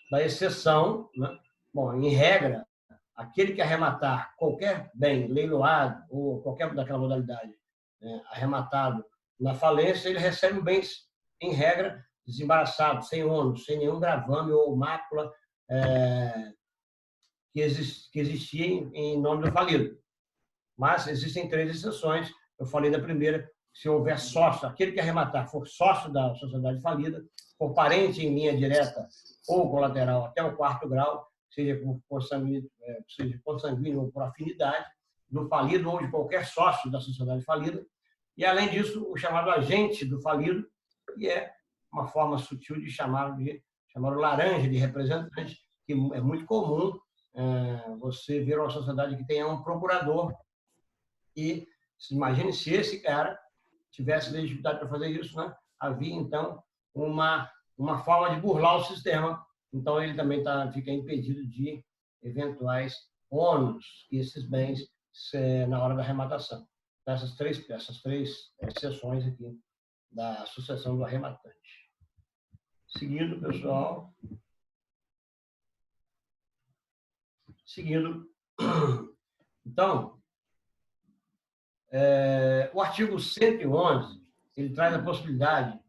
da exceção, né? Bom, em regra, aquele que arrematar qualquer bem leiloado ou qualquer daquela modalidade, né, arrematado na falência, ele recebe bens, em regra, desembaraçado, sem ônus, sem nenhum gravame ou mácula que existia em nome do falido. Mas existem 3 exceções. Eu falei da primeira: se houver sócio, aquele que arrematar for sócio da sociedade falida, for parente em linha direta ou colateral até o 4º grau, seja por consanguíneo ou por afinidade, do falido ou de qualquer sócio da sociedade falida. E, além disso, o chamado agente do falido, que é uma forma sutil de chamar o laranja de representante, que é muito comum você ver uma sociedade que tenha um procurador. E imagine se esse cara tivesse legitimidade para fazer isso, né? Havia, então, uma forma de burlar o sistema. Então, ele também fica impedido de eventuais ônus que esses bens na hora da arrematação. Essas três exceções aqui da sucessão do arrematante. Seguindo, pessoal. Seguindo. Então, o artigo 111, ele traz a possibilidade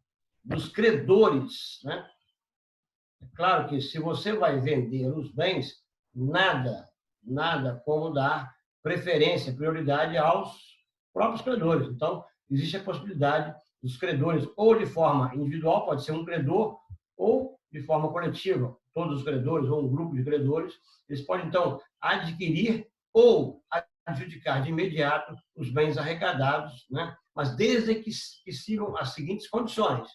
dos credores, né? É claro que, se você vai vender os bens, nada como dar preferência, prioridade aos próprios credores. Então, existe a possibilidade dos credores, ou de forma individual, pode ser um credor, ou de forma coletiva, todos os credores, ou um grupo de credores, eles podem, então, adquirir ou adjudicar de imediato os bens arrecadados, né? Mas desde que sigam as seguintes condições: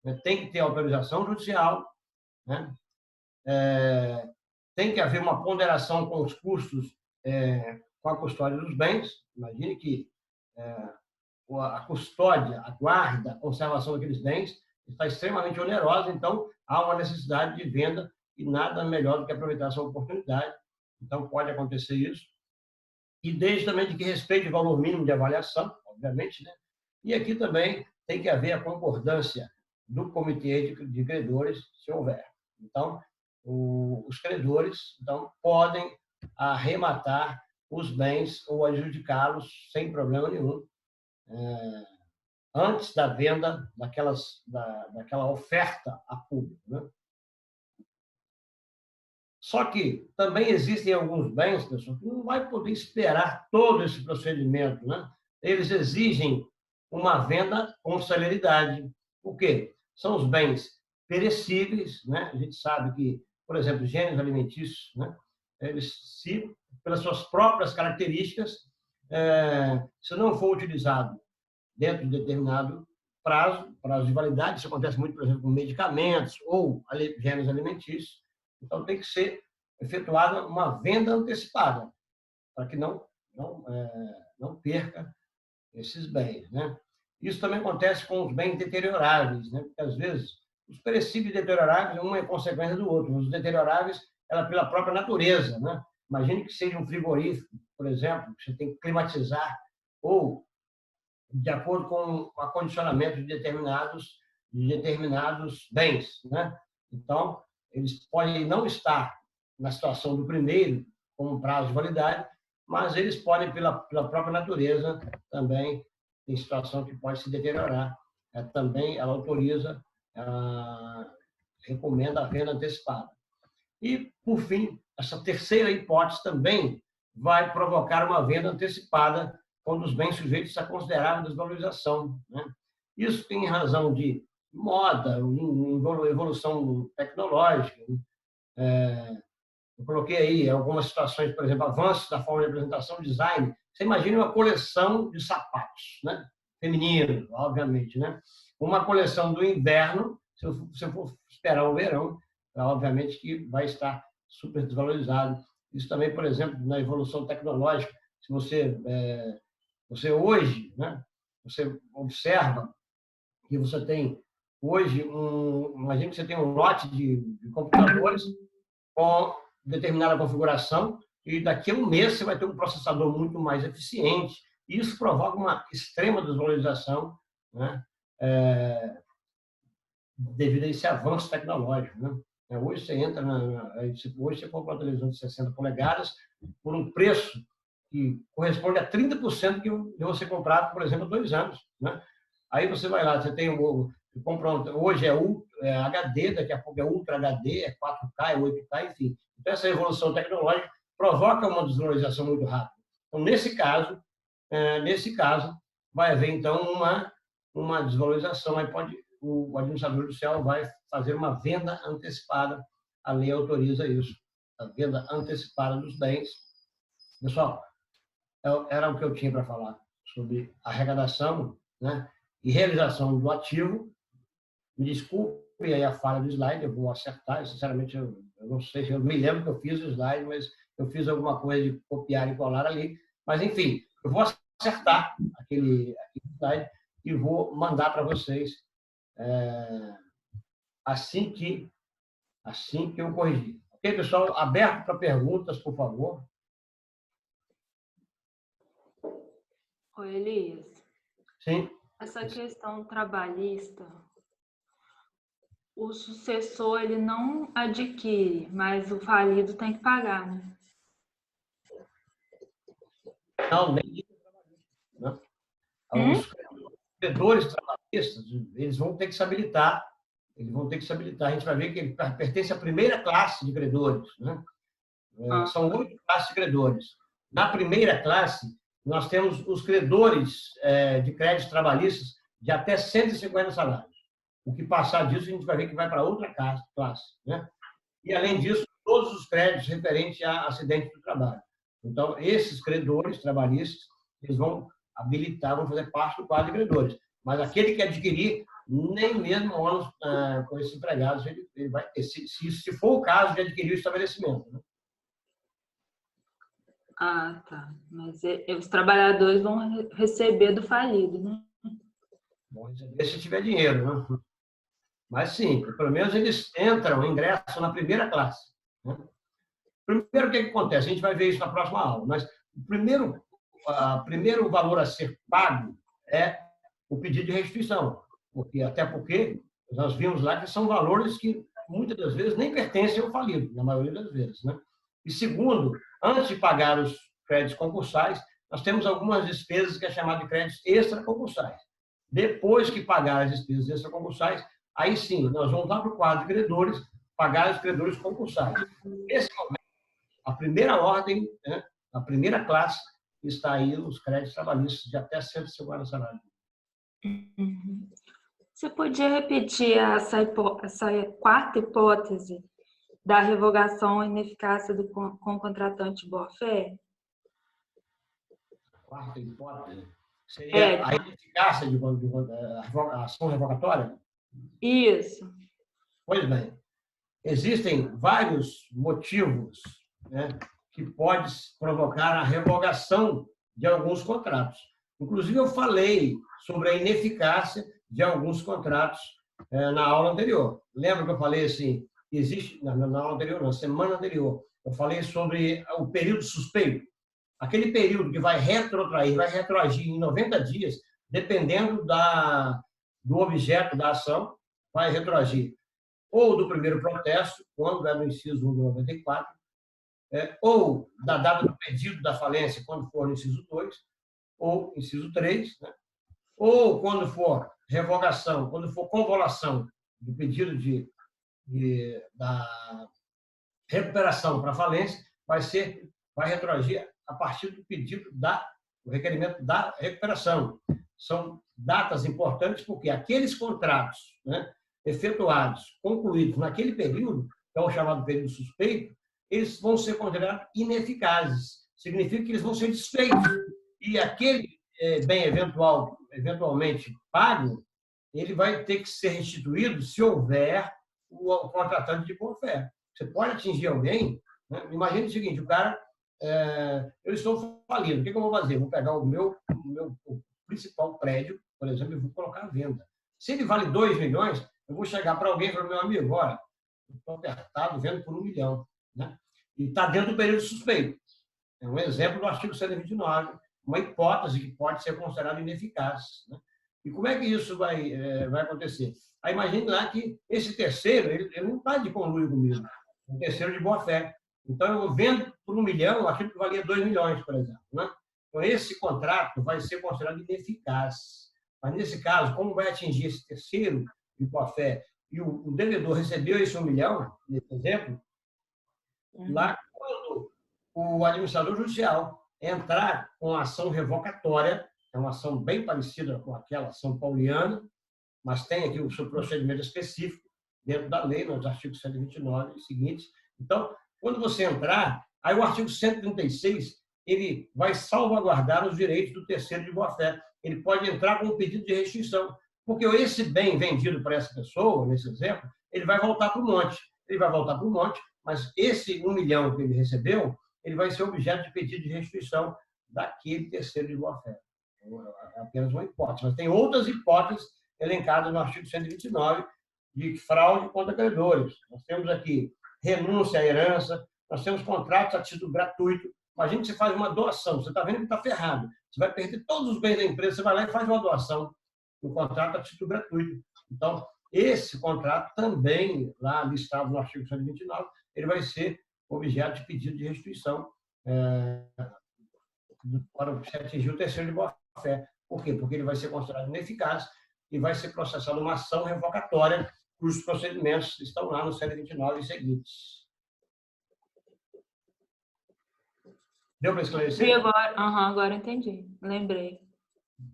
né? Tem que ter autorização judicial, né? Tem que haver uma ponderação com os custos com a custódia dos bens. Imagine que a custódia, a guarda, a conservação daqueles bens está extremamente onerosa, então há uma necessidade de venda e nada melhor do que aproveitar essa oportunidade. Então, pode acontecer isso. E desde também de que respeite o valor mínimo de avaliação, obviamente, né? E aqui também tem que haver a concordância do comitê de credores, se houver. Então, os credores, então, podem arrematar os bens ou adjudicá-los sem problema nenhum, antes da venda daquela oferta a público, né? Só que também existem alguns bens, pessoal, que não vai poder esperar todo esse procedimento, né? Eles exigem uma venda com celeridade. Por quê? São os bens perecíveis, né? A gente sabe que, por exemplo, gêneros alimentícios, né? Eles, pelas suas próprias características, se não for utilizado dentro de determinado prazo de validade, isso acontece muito, por exemplo, com medicamentos ou gêneros alimentícios. Então, tem que ser efetuada uma venda antecipada, para que não perca esses bens, né? Isso também acontece com os bens deterioráveis, né? Porque, às vezes, os perecíveis e deterioráveis, um é consequência do outro. Os deterioráveis, pela própria natureza, né? Imagine que seja um frigorífico, por exemplo, que você tem que climatizar, ou de acordo com o acondicionamento de determinados bens, né? Então, eles podem não estar na situação do primeiro, com um prazo de validade, mas eles podem, pela própria natureza, também, em situação que pode se deteriorar. Também ela autoriza, recomenda a venda antecipada. E, por fim, essa terceira hipótese também vai provocar uma venda antecipada quando os bens sujeitos a considerável desvalorização, né? Isso tem razão de moda, evolução tecnológica. Eu coloquei aí algumas situações, por exemplo, avanços da forma de apresentação, design. Você imagina uma coleção de sapatos, né? Feminino, obviamente, né? Uma coleção do inverno, se eu for esperar o verão, obviamente que vai estar super desvalorizado. Isso também, por exemplo, na evolução tecnológica, se você hoje, né? Você observa que você tem hoje imagina que você tem um lote de computadores com determinada configuração e daqui a um mês você vai ter um processador muito mais eficiente. Isso provoca uma extrema desvalorização, né? Devido a esse avanço tecnológico, né? Hoje você entra hoje você compra uma televisão de 60 polegadas por um preço que corresponde a 30% que você comprado, por exemplo, há 2 anos, né? Aí você vai lá, você tem hoje é HD, daqui a pouco é Ultra HD, é 4K, é 8K, enfim. Então, essa evolução tecnológica provoca uma desvalorização muito rápida. Então, nesse caso vai haver, então, uma desvalorização. Aí o administrador judicial vai fazer uma venda antecipada. A lei autoriza isso, a venda antecipada dos bens. Pessoal, era o que eu tinha para falar sobre arrecadação, né, e realização do ativo. Me desculpe aí a falha do slide, eu vou acertar. Sinceramente, eu não sei se eu me lembro que eu fiz o slide, mas eu fiz alguma coisa de copiar e colar ali. Mas, enfim, eu vou acertar aquele slide e vou mandar para vocês assim que eu corrigir. Ok, pessoal? Aberto para perguntas, por favor. Oi, Elias. Sim. Essa questão trabalhista, o sucessor ele não adquire, mas o falido tem que pagar, né? Não, nem né? Os credores trabalhistas, eles vão ter que se habilitar. A gente vai ver que ele pertence à primeira classe de credores, né? São 8 classes de credores. Na primeira classe, nós temos os credores de créditos trabalhistas de até 150 salários. O que passar disso, a gente vai ver que vai para outra classe, né? E, além disso, todos os créditos referentes a acidente do trabalho. Então, esses credores trabalhistas, eles vão habilitar, vão fazer parte do quadro de credores. Mas aquele que adquirir, nem mesmo ônus com esses empregados, ele vai ter, se for o caso de adquirir o estabelecimento, né? Ah, tá. Mas os trabalhadores vão receber do falido, né? Vão receber se tiver dinheiro, né? Mas, sim, pelo menos eles ingressam na primeira classe, né? Primeiro, o que acontece? A gente vai ver isso na próxima aula, mas o primeiro valor a ser pago é o pedido de restituição, até porque nós vimos lá que são valores que muitas das vezes nem pertencem ao falido, na maioria das vezes, né? E segundo, antes de pagar os créditos concursais, nós temos algumas despesas que é chamado de créditos extraconcursais. Depois que pagar as despesas extraconcursais, aí sim, nós vamos lá para o quadro de credores, pagar os credores concursais. Nesse momento, a primeira ordem, né, a primeira classe, está aí os créditos trabalhistas de até 150 salários. Você podia repetir essa quarta hipótese da revogação e ineficácia com o contratante de boa-fé? A quarta hipótese seria a ineficácia a ação revogatória? Isso. Pois bem, existem vários motivos, né, que podem provocar a revogação de alguns contratos. Inclusive, eu falei sobre a ineficácia de alguns contratos na aula anterior. Lembra que eu falei assim, existe, na aula anterior, na semana anterior, eu falei sobre o período suspeito. Aquele período que vai retroagir em 90 dias, dependendo do objeto da ação, vai retroagir ou do primeiro protesto, quando é no inciso 1 do 94, ou da data do pedido da falência, quando for no inciso 2, ou inciso 3, né? Ou quando for revogação, quando for convolução do pedido da recuperação para falência, vai retroagir a partir do pedido do requerimento da recuperação. São datas importantes porque aqueles contratos, né, efetuados, concluídos naquele período, que é o chamado período suspeito, eles vão ser considerados ineficazes. Significa que eles vão ser desfeitos. E aquele bem eventualmente pago, ele vai ter que ser restituído se houver o contratante de boa-fé. Você pode atingir alguém, né? Imagine o seguinte, o cara, eu estou falido, o que eu vou fazer? Vou pegar o meu principal prédio, por exemplo, e vou colocar à venda. Se ele vale 2 milhões, eu vou chegar para alguém e falar, meu amigo, olha, eu estou apertado, vendo por 1 milhão. Né? E está dentro do período suspeito. É um exemplo do artigo 129, uma hipótese que pode ser considerada ineficaz. Né? E como é que isso vai acontecer? Aí imagine lá que esse terceiro, ele não está de conluio comigo, é um terceiro de boa-fé. Então, eu vendo por 1 milhão, aquilo que valia 2 milhões, por exemplo. Né? Então, esse contrato vai ser considerado ineficaz. Mas, nesse caso, como vai atingir esse terceiro de boa-fé e o devedor recebeu esse 1 milhão, nesse exemplo, lá quando o administrador judicial entrar com a ação revocatória, é uma ação bem parecida com aquela ação pauliana, mas tem aqui o seu procedimento específico dentro da lei, nos artigos 129 e seguintes. Então, quando você entrar, aí o artigo 136, ele vai salvaguardar os direitos do terceiro de boa-fé. Ele pode entrar com um pedido de restituição, porque esse bem vendido para essa pessoa, nesse exemplo, ele vai voltar para o monte. Ele vai voltar para o monte, mas esse 1 milhão que ele recebeu, ele vai ser objeto de pedido de restituição daquele terceiro de boa-fé. É apenas uma hipótese. Mas tem outras hipóteses elencadas no artigo 129 de fraude contra credores. Nós temos aqui renúncia à herança, nós temos contratos a título gratuito. Imagina que você faz uma doação, você está vendo que está ferrado, você vai perder todos os bens da empresa, você vai lá e faz uma doação, um contrato a título gratuito. Então, esse contrato também, lá listado no artigo 129, ele vai ser objeto de pedido de restituição para se atingir o terceiro de boa-fé. Por quê? Porque ele vai ser considerado ineficaz e vai ser processado uma ação revocatória, cujos procedimentos estão lá no 129 e seguintes. Deu para esclarecer? E agora entendi. Lembrei.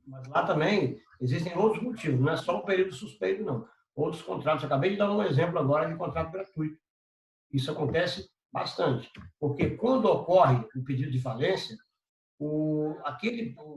Mas lá também existem outros motivos, não é só o período suspeito, não. Outros contratos. Eu acabei de dar um exemplo agora de contrato gratuito. Isso acontece bastante, porque quando ocorre o pedido de falência,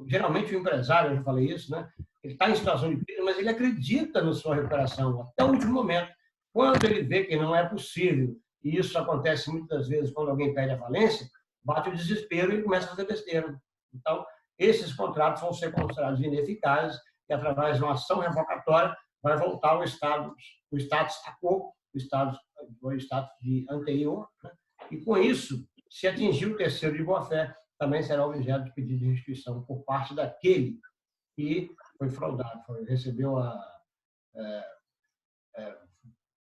geralmente o empresário, eu já falei isso, né? Ele está em situação de crise, mas ele acredita na sua recuperação até o último momento. Quando ele vê que não é possível, e isso acontece muitas vezes quando alguém pede a falência, bate o desespero e começa a fazer besteira. Então, esses contratos vão ser considerados ineficazes e, através de uma ação revocatória, vai voltar ao status quo, o status de anterior, né? E, com isso, se atingir o terceiro de boa-fé, também será objeto de pedido de restituição por parte daquele que foi fraudado, recebeu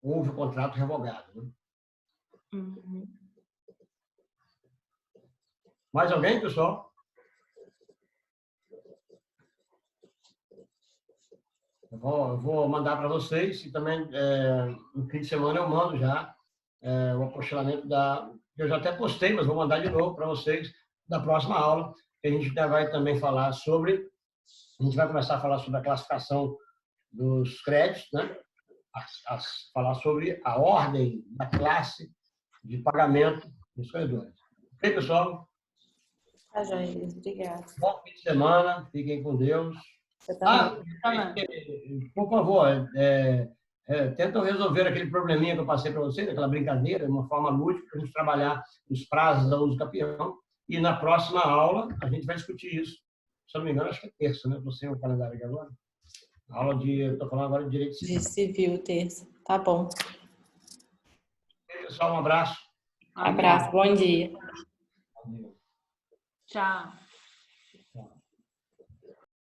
houve o contrato revogado. Né? Uhum. Mais alguém, pessoal? Eu vou mandar para vocês e também no fim de semana eu mando já o apostilamento eu já até postei, mas vou mandar de novo para vocês da próxima aula, que a gente vai também falar sobre, a gente vai começar a falar sobre a classificação dos créditos, né? Falar sobre a ordem da classe de pagamento dos credores. Ok, pessoal? Tá, joia. Obrigada. Bom fim de semana, fiquem com Deus. Você também. Por favor, tentam resolver aquele probleminha que eu passei para vocês, aquela brincadeira, de uma forma lúdica, para a gente trabalhar os prazos da uso campeão. E na próxima aula, a gente vai discutir isso. Se eu não me engano, acho que é terça, né? Estou sem o calendário aqui agora. Estou falando agora de direito civil. De civil, terça. Tá bom. Pessoal, um abraço. Abraço, bom dia. Tchau.